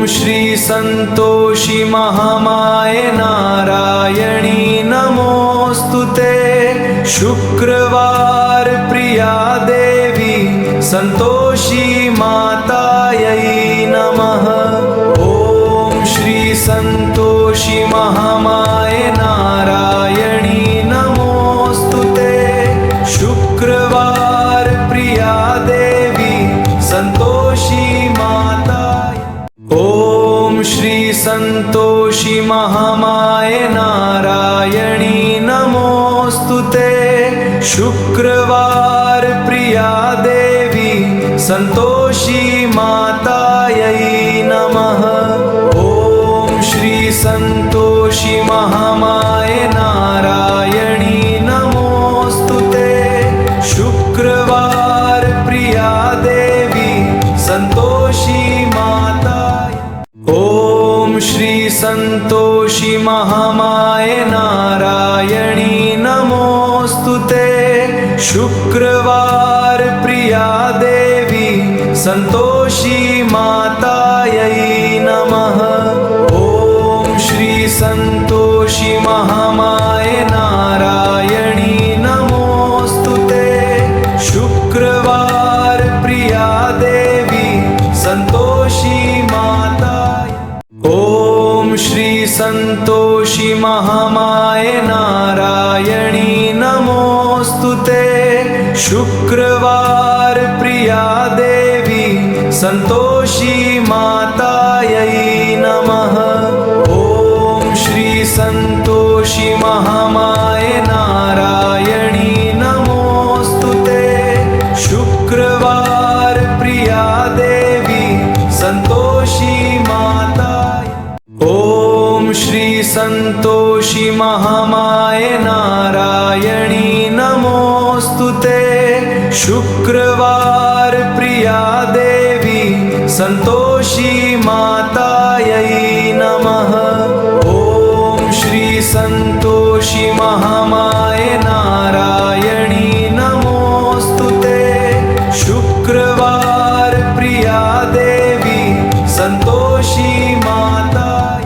श्री संतोषी महामाये नारायणी नमोस्तुते। शुक्रवार प्रिया देवी संतोषी मातायै नमः। ओम श्री संतोषी महामाये नारायणी नमोस्तुते। शुक्रवार प्रिया देवी संतोषी मातायै। ओम श्री संतोषी महामाये नारायणी नमोस्तुते। शुक्रवार प्रिया देवी संतोषी मातायै नमः। ओम श्री संतोषी महामाये नारायणी नमोस्तुते। शुक्रवार प्रिया देवी संतोषी मातायै। ओम श्री संतोषी महामाये नारायणी नमोस्तुते। शुक्रवार प्रिया देवी संतोषी मातायै नमः। ओम श्री संतोषी महामाये नारायणी नमोस्तुते। शुक्रवार प्रिया देवी संतोषी मातायै। ओम श्री संतोषी महामाये नारायणी नमोस्तुते। शुक्रवार प्रिया देवी संतोषी मातायै नमः। ओम श्री संतोषी महामाये नारायणी नमोस्तुते। शुक्रवार प्रिया देवी संतोषी मातायै। ओम श्री संतोषी महामाये नारायणी नमोस्तुते। शुक्रवार प्रिया देवी संतोषी मातायै नमः। ओम श्री संतोषी महामाये नारायणी नमोस्तुते। शुक्रवार प्रिया देवी संतोषी मातायै।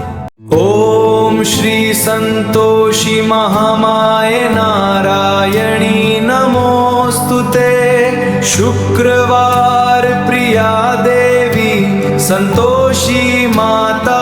ओम श्री संतोषी महामाये नारायणी नमोस्तुते। शुक्रवार प्रिया देवी संतोषी माता